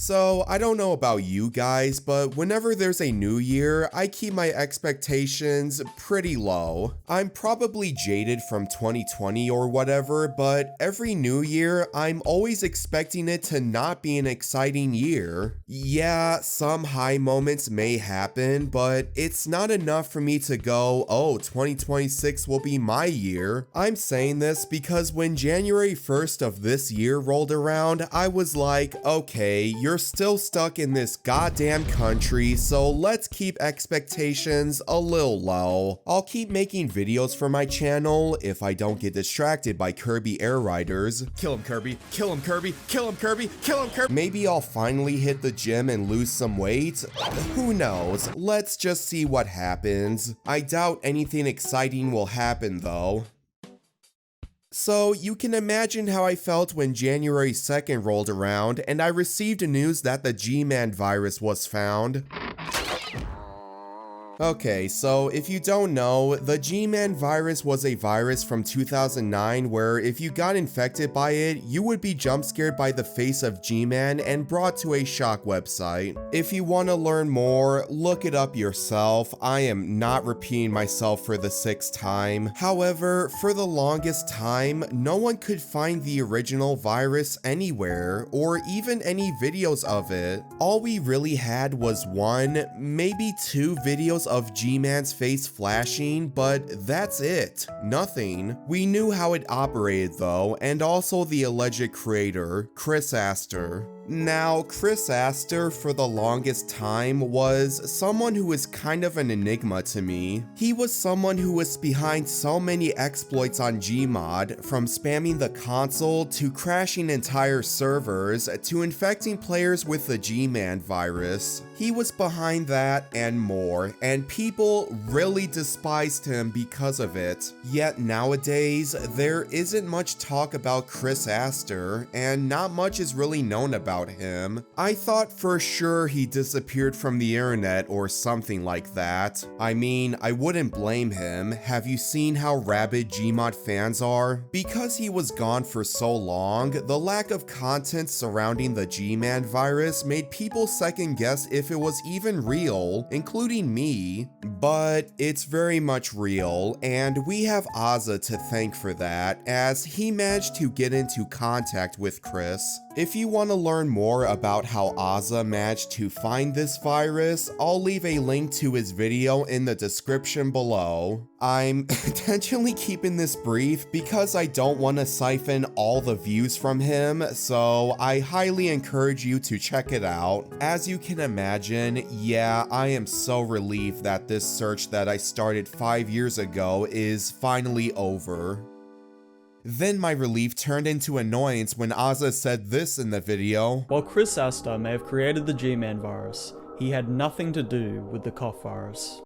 So, I don't know about you guys, but whenever there's a new year, I keep my expectations pretty low. I'm probably jaded from 2020 or whatever, but every new year, I'm always expecting it to not be an exciting year. Yeah, some high moments may happen, but it's not enough for me to go, oh, 2026 will be my year. I'm saying this because when January 1st of this year rolled around, I was like, okay, you're still stuck in this goddamn country, so let's keep expectations a little low. I'll keep making videos for my channel if I don't get distracted by Kirby Air Riders. Kill him, Kirby. Kill him, Kirby. Kill him, Kirby. Kill him, Kirby. Maybe I'll finally hit the gym and lose some weight. Who knows? Let's just see what happens. I doubt anything exciting will happen though. So, you can imagine how I felt when January 2nd rolled around and I received news that the Gman virus was found. Okay, so if you don't know, the Gman virus was a virus from 2009 where if you got infected by it, you would be jump scared by the face of Gman and brought to a shock website. If you want to learn more, look it up yourself. I am not repeating myself for the 6th time. However, for the longest time, no one could find the original virus anywhere, or even any videos of it. All we really had was one, maybe 2 videos of Gman's face flashing, but that's it. Nothing. We knew how it operated though, and also the alleged creator, Chris Aster. Now, Chris Aster for the longest time was someone who was kind of an enigma to me. He was someone who was behind so many exploits on Gmod, from spamming the console to crashing entire servers to infecting players with the Gman virus. He was behind that and more, and people really despised him because of it. Yet nowadays, there isn't much talk about Chris Aster, and not much is really known about him. I thought for sure he disappeared from the internet or something like that. I mean, I wouldn't blame him. Have you seen how rabid Gmod fans are? Because he was gone for so long, the lack of content surrounding the Gman virus made people second guess if it was even real, including me. But it's very much real, and we have AZZA to thank for that, as he managed to get into contact with Chris. If you want to learn more about how AZZA managed to find this virus, I'll leave a link to his video in the description below. I'm intentionally keeping this brief because I don't want to siphon all the views from him, so I highly encourage you to check it out. As you can imagine, yeah, I am so relieved that this search that I started 5 years ago is finally over. Then my relief turned into annoyance when AZZA said this in the video. While Chris Aster may have created the Gman virus, he had nothing to do with the cough virus.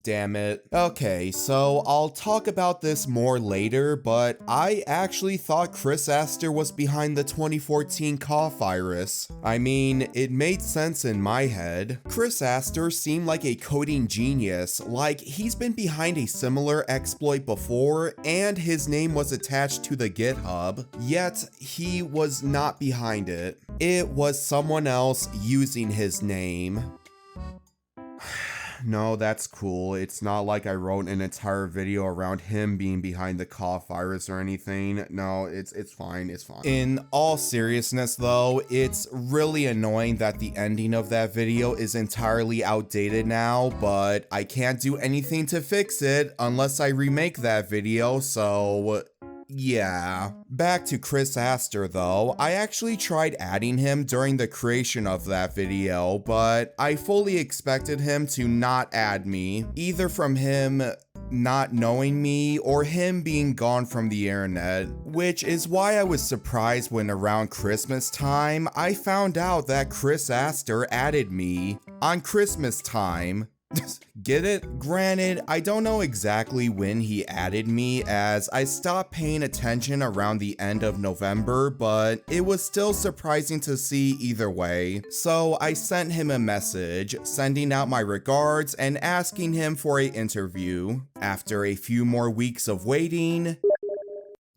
Damn it. Okay, so I'll talk about this more later, but I actually thought Chris Aster was behind the 2014 cough virus. I mean, it made sense in my head. Chris Aster seemed like a coding genius, like he's been behind a similar exploit before, and his name was attached to the GitHub, yet he was not behind it. It was someone else using his name. No, that's cool. It's not like I wrote an entire video around him being behind the cough virus or anything. No, it's fine, it's fine. In all seriousness though, it's really annoying that the ending of that video is entirely outdated now, but I can't do anything to fix it unless I remake that video, so yeah. Back to Chris Aster though, I actually tried adding him during the creation of that video, but I fully expected him to not add me, either from him not knowing me or him being gone from the internet, which is why I was surprised when around Christmas time, I found out that Chris Aster added me on Christmas time. Get it? Granted, I don't know exactly when he added me as I stopped paying attention around the end of November, but it was still surprising to see either way. So I sent him a message, sending out my regards and asking him for an interview. After a few more weeks of waiting,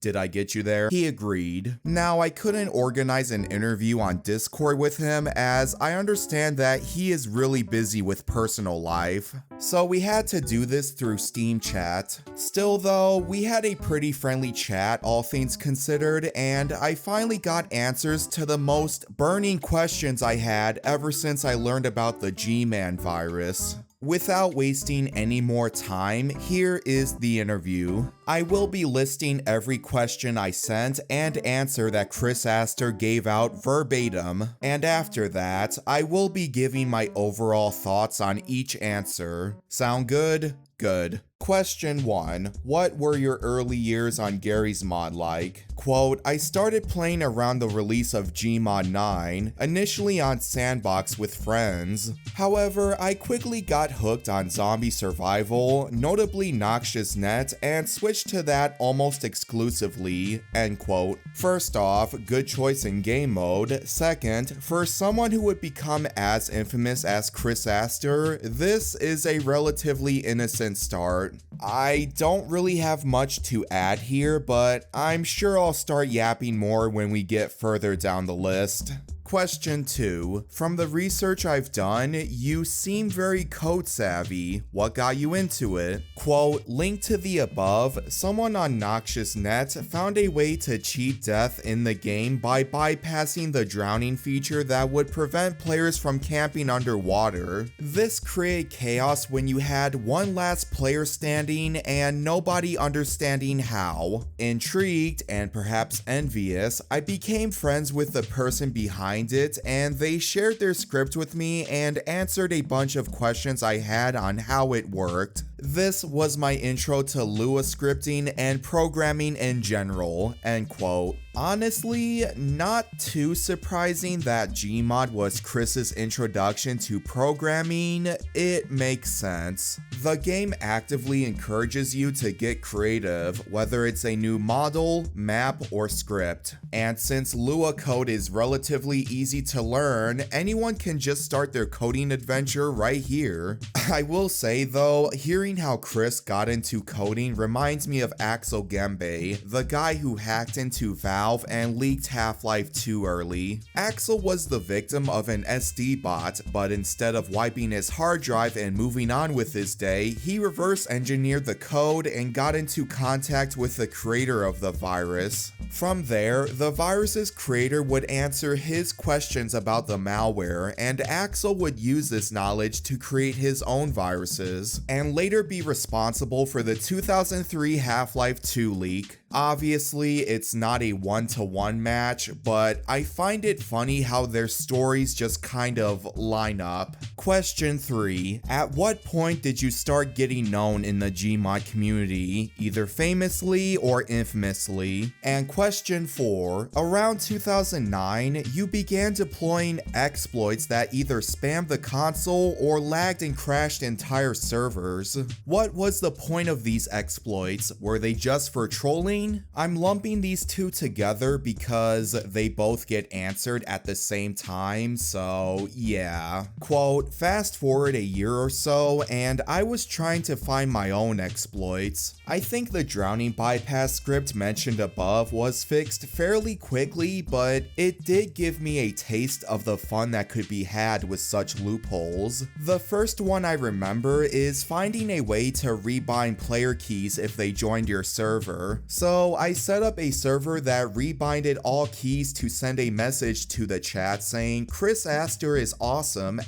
Did I get you there? He agreed. Now, I couldn't organize an interview on Discord with him as I understand that he is really busy with personal life, so we had to do this through Steam chat. Still though, we had a pretty friendly chat, all things considered, and I finally got answers to the most burning questions I had ever since I learned about the Gman virus. Without wasting any more time, here is the interview. I will be listing every question I sent and answer that Chris Aster gave out verbatim, and after that, I will be giving my overall thoughts on each answer. Sound good? Good. Question 1. What were your early years on Garry's Mod like? Quote, I started playing around the release of Gmod 9, initially on Sandbox with friends. However, I quickly got hooked on zombie survival, notably Noxious Net, and switched to that almost exclusively, end quote. First off, good choice in game mode. Second, for someone who would become as infamous as Chris Aster, this is a relatively innocent start. I don't really have much to add here, but I'm sure I'll start yapping more when we get further down the list. Question 2. From the research I've done, you seem very code savvy. What got you into it? Quote, linked to the above, someone on Noxious Net found a way to cheat death in the game by bypassing the drowning feature that would prevent players from camping underwater. This created chaos when you had one last player standing and nobody understanding how. Intrigued and perhaps envious, I became friends with the person behind it, and they shared their script with me and answered a bunch of questions I had on how it worked. This was my intro to Lua scripting and programming in general, end quote. Honestly, not too surprising that Gmod was Chris's introduction to programming. It makes sense. The game actively encourages you to get creative, whether it's a new model, map, or script. And since Lua code is relatively easy to learn, anyone can just start their coding adventure right here. I will say though, hearing how Chris got into coding reminds me of Axel Gembe, the guy who hacked into Valve and leaked Half-Life 2 early. Axel was the victim of an SD bot, but instead of wiping his hard drive and moving on with his day, he reverse engineered the code and got into contact with the creator of the virus. From there, the virus's creator would answer his questions about the malware, and Axel would use this knowledge to create his own viruses, and later be responsible for the 2003 Half-Life 2 leak. Obviously, it's not a one-to-one match, but I find it funny how their stories just kind of line up. Question 3. At what point did you start getting known in the Gmod community, either famously or infamously? And question 4. Around 2009, you began deploying exploits that either spammed the console or lagged and crashed entire servers. What was the point of these exploits? Were they just for trolling? I'm lumping these two together because they both get answered at the same time, so yeah. Quote, fast forward a year or so, and I was trying to find my own exploits. I think the drowning bypass script mentioned above was fixed fairly quickly, but it did give me a taste of the fun that could be had with such loopholes. The first one I remember is finding a way to rebind player keys if they joined your server. So I set up a server that rebinded all keys to send a message to the chat saying Chris Aster is awesome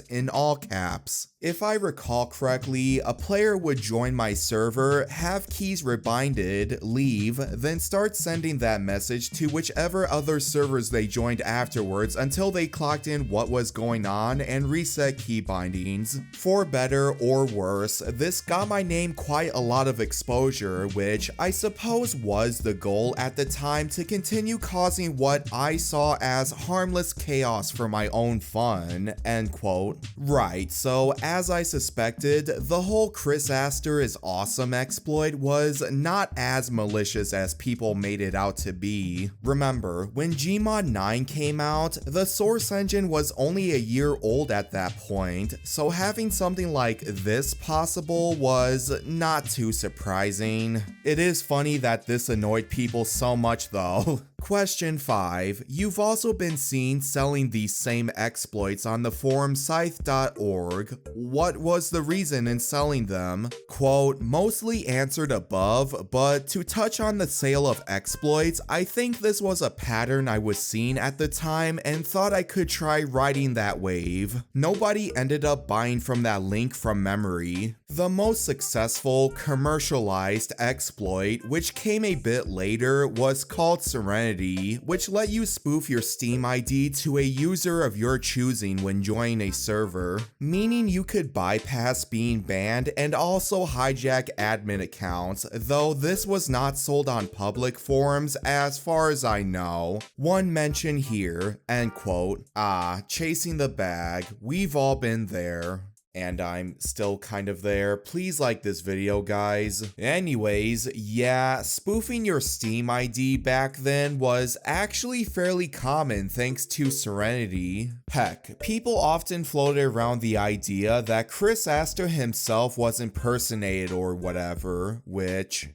in all caps. If I recall correctly, a player would join my server, have keys rebinded, leave, then start sending that message to whichever other servers they joined afterwards until they clocked in what was going on and reset key bindings. For better or worse, this got my name quite a lot of exposure, which I suppose was the goal at the time to continue causing what I saw as harmless chaos for my own fun, end quote. Right, so as I suspected, the whole Chris Aster is awesome exploit was not as malicious as people made it out to be. Remember, when Gmod 9 came out, the source engine was only a year old at that point, so having something like this possible was not too surprising. It is fun funny that this annoyed people so much though. Question 5. You've also been seen selling these same exploits on the forum scythe.org. What was the reason in selling them? Quote, mostly answered above, but to touch on the sale of exploits, I think this was a pattern I was seeing at the time and thought I could try riding that wave. Nobody ended up buying from that link from memory. The most successful commercialized exploit, which came a bit later, was called Serenity, which let you spoof your Steam ID to a user of your choosing when joining a server, meaning you could bypass being banned and also hijack admin accounts, though this was not sold on public forums as far as I know. One mention here, end quote. Chasing the bag, we've all been there. And I'm still kind of there. Please like this video, guys. Anyways, yeah, spoofing your Steam ID back then was actually fairly common thanks to Serenity. Heck, people often floated around the idea that Chris Aster himself was impersonated or whatever, which...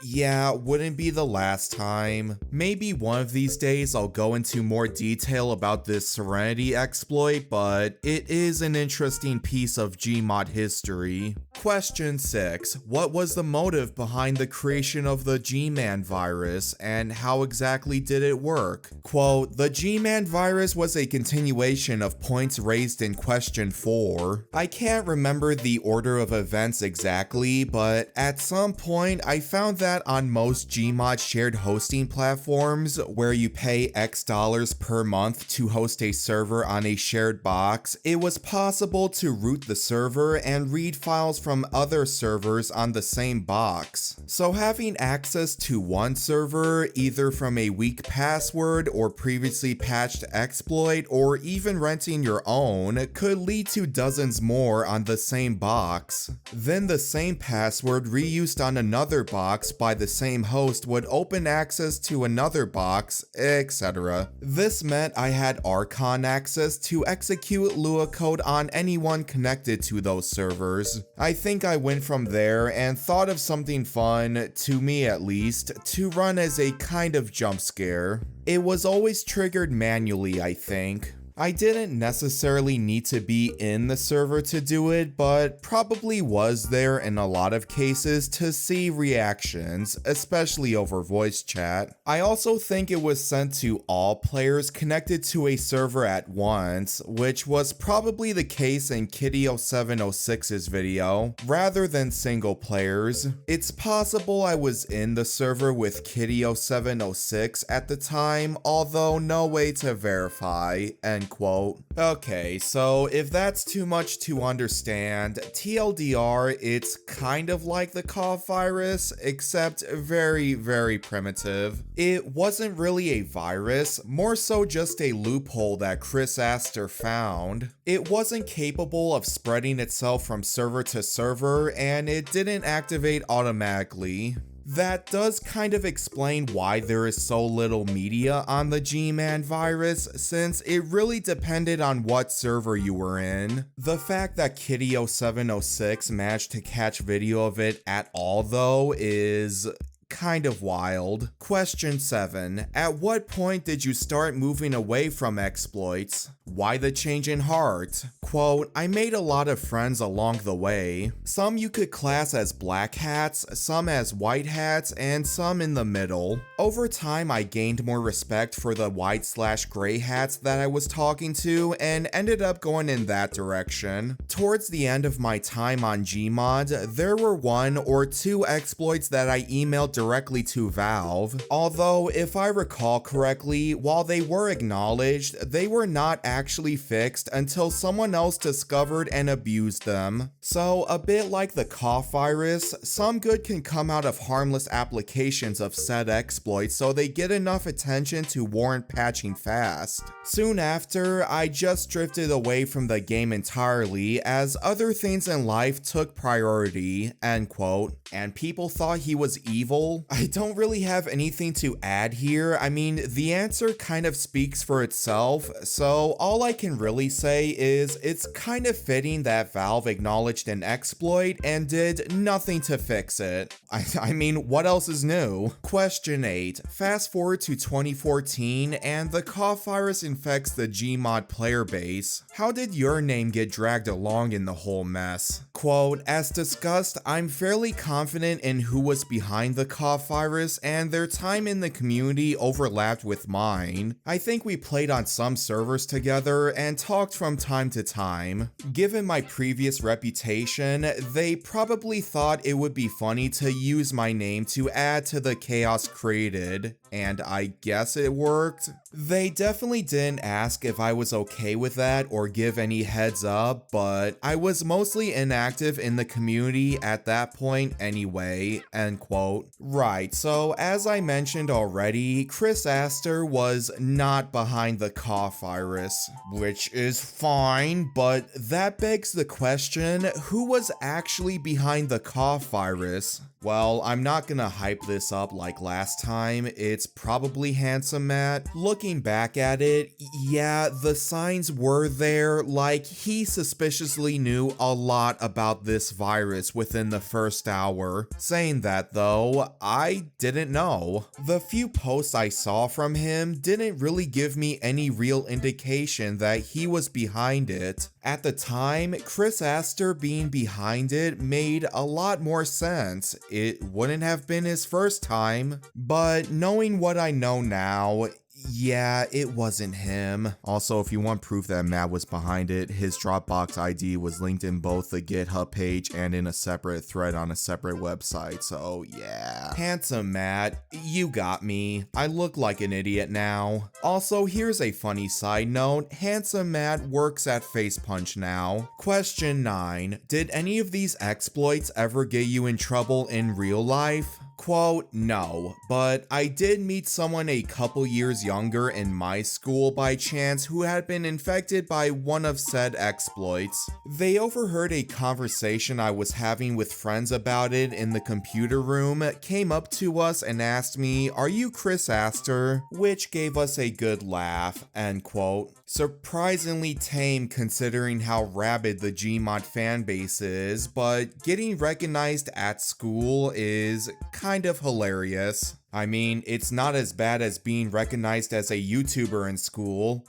yeah, wouldn't be the last time. Maybe one of these days I'll go into more detail about this Serenity exploit, but it is an interesting piece of Gmod history. Question 6. What was the motive behind the creation of the Gman virus, and how exactly did it work? Quote, the Gman virus was a continuation of points raised in question 4. I can't remember the order of events exactly, but at some point I found that on most Gmod shared hosting platforms, where you pay X dollars per month to host a server on a shared box, it was possible to root the server and read files from other servers on the same box. So having access to one server, either from a weak password or previously patched exploit, or even renting your own, could lead to dozens more on the same box. Then the same password reused on another box by the same host would open access to another box, etc. This meant I had Archon access to execute Lua code on anyone connected to those servers. I think I went from there and thought of something fun, to me at least, to run as a kind of jump scare. It was always triggered manually, I think. I didn't necessarily need to be in the server to do it, but probably was there in a lot of cases to see reactions, especially over voice chat. I also think it was sent to all players connected to a server at once, which was probably the case in Kitty0706's video, rather than single players. It's possible I was in the server with Kitty0706 at the time, although no way to verify, and quote. Okay, so if that's too much to understand, TLDR, it's kind of like the cough virus, except very, very primitive. It wasn't really a virus, more so just a loophole that Chris Aster found. It wasn't capable of spreading itself from server to server, and it didn't activate automatically. That does kind of explain why there is so little media on the Gman virus, since it really depended on what server you were in. The fact that Kitty0706 managed to catch video of it at all though is kind of wild. Question 7. At what point did you start moving away from exploits? Why the change in heart? Quote, I made a lot of friends along the way. Some you could class as black hats, some as white hats, and some in the middle. Over time, I gained more respect for the white/gray hats that I was talking to and ended up going in that direction. Towards the end of my time on Gmod, there were 1 or 2 exploits that I emailed directly to Valve. Although, if I recall correctly, while they were acknowledged, they were not actually fixed until someone else discovered and abused them. So, a bit like the cough virus, some good can come out of harmless applications of said exploits so they get enough attention to warrant patching fast. Soon after, I just drifted away from the game entirely as other things in life took priority, end quote, and people thought he was evil, Well, I don't really have anything to add here. I mean, the answer kind of speaks for itself, so all I can really say is it's kind of fitting that Valve acknowledged an exploit and did nothing to fix it. I mean, what else is new? Question 8. Fast forward to 2014 and the cough virus infects the Gmod player base. How did your name get dragged along in the whole mess? Quote, as discussed, I'm fairly confident in who was behind the cough virus and their time in the community overlapped with mine. I think we played on some servers together and talked from time to time. Given my previous reputation, they probably thought it would be funny to use my name to add to the chaos created, and I guess it worked. They definitely didn't ask if I was okay with that or give any heads up, but I was mostly inactive in the community at that point anyway, end quote. Right, so as I mentioned already, Chris Aster was not behind the cough virus, which is fine, but that begs the question, who was actually behind the cough virus? Well, I'm not gonna hype this up like last time, it's probably Handsome Matt. Looking back at it, yeah, the signs were there, like he suspiciously knew a lot about this virus within the first hour. Saying that though, I didn't know. The few posts I saw from him didn't really give me any real indication that he was behind it. At the time, Chris Aster being behind it made a lot more sense. It wouldn't have been his first time, but knowing what I know now, yeah, it wasn't him. Also, if you want proof that Matt was behind it, his Dropbox ID was linked in both the GitHub page and in a separate thread on a separate website, so yeah. Handsome Matt, you got me. I look like an idiot now. Also, here's a funny side note. Handsome Matt works at Facepunch now. Question 9. Did any of these exploits ever get you in trouble in real life? Quote, no, but I did meet someone a couple years younger in my school by chance who had been infected by one of said exploits. They overheard a conversation I was having with friends about it in the computer room, came up to us and asked me, are you Chris Aster? Which gave us a good laugh, end quote. Surprisingly tame considering how rabid the Gmod fanbase is, but getting recognized at school is kind of hilarious. I mean, it's not as bad as being recognized as a YouTuber in school.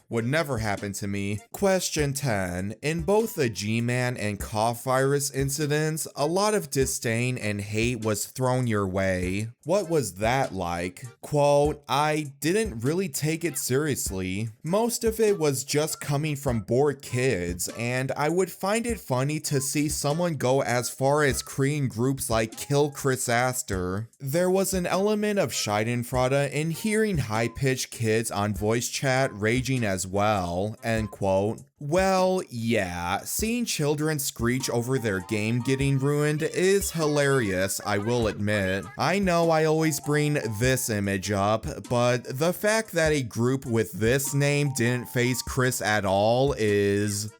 Would never happen to me. Question 10. In both the Gman and cough virus incidents, a lot of disdain and hate was thrown your way. What was that like? Quote, I didn't really take it seriously. Most of it was just coming from bored kids, and I would find it funny to see someone go as far as creating groups like Kill Chris Aster. There was an element of schadenfreude in hearing high-pitched kids on voice chat raging as well, end quote. Well, yeah, seeing children screech over their game getting ruined is hilarious, I will admit. I know I always bring this image up, but the fact that a group with this name didn't face Chris at all is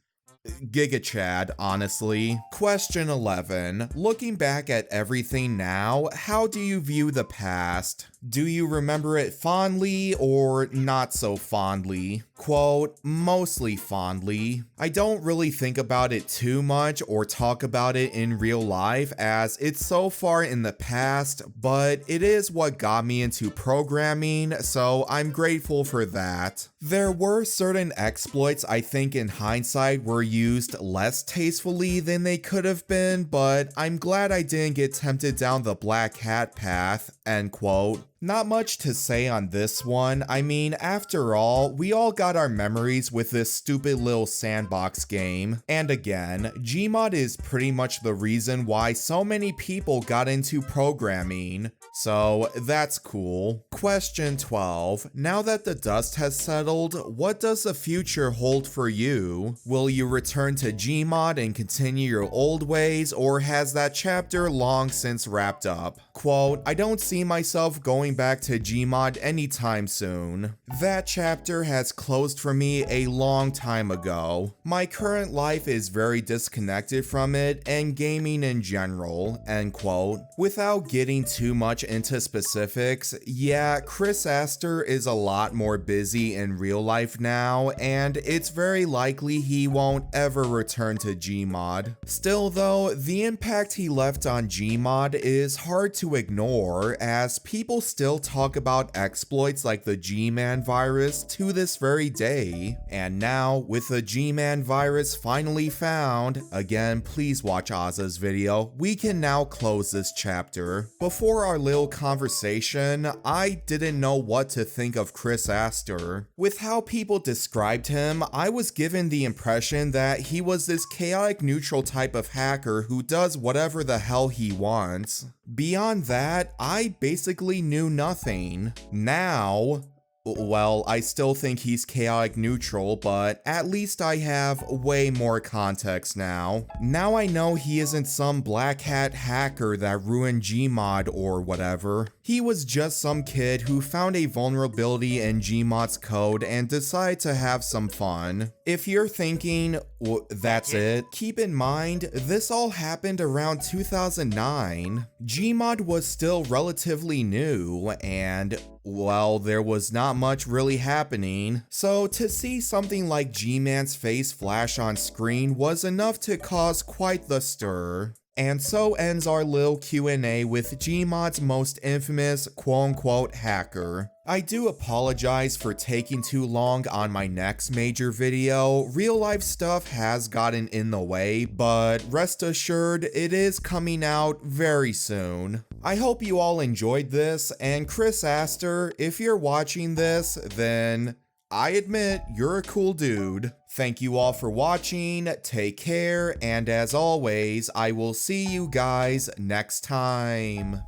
Giga Chad, honestly. Question 11. Looking back at everything now, how do you view the past? Do you remember it fondly or not so fondly? Quote, mostly fondly. I don't really think about it too much or talk about it in real life as it's so far in the past, but it is what got me into programming, so I'm grateful for that. There were certain exploits I think in hindsight were used less tastefully than they could have been, but I'm glad I didn't get tempted down the black hat path, end quote. Not much to say on this one. I mean, after all, we all got our memories with this stupid little sandbox game. And again, Gmod is pretty much the reason why so many people got into programming. So that's cool. Question 12. Now that the dust has settled, what does the future hold for you? Will you return to Gmod and continue your old ways, or has that chapter long since wrapped up? Quote, I don't see myself going going back to Gmod anytime soon. That chapter has closed for me a long time ago. My current life is very disconnected from it and gaming in general, end quote. Without getting too much into specifics, yeah, Chris Aster is a lot more busy in real life now, and it's very likely he won't ever return to Gmod. Still though, the impact he left on Gmod is hard to ignore, as people still talk about exploits like the Gman virus to this very day. And now, with the Gman virus finally found, again please watch AZZA'S video, we can now close this chapter. Before our little conversation, I didn't know what to think of Chris Aster. With how people described him, I was given the impression that he was this chaotic neutral type of hacker who does whatever the hell he wants. Beyond that, I basically knew nothing. Now, well, I still think he's chaotic neutral, but at least I have way more context now. Now I know he isn't some black hat hacker that ruined Gmod or whatever. He was just some kid who found a vulnerability in Gmod's code and decided to have some fun. If you're thinking, that's it, keep in mind, this all happened around 2009. Gmod was still relatively new, and well, there was not much really happening, so to see something like Gman's face flash on screen was enough to cause quite the stir. And so ends our little Q&A with Gmod's most infamous quote-unquote hacker. I do apologize for taking too long on my next major video. Real life stuff has gotten in the way, but rest assured it is coming out very soon. I hope you all enjoyed this, and Chris Aster, if you're watching this, then I admit you're a cool dude. Thank you all for watching, take care, and as always, I will see you guys next time.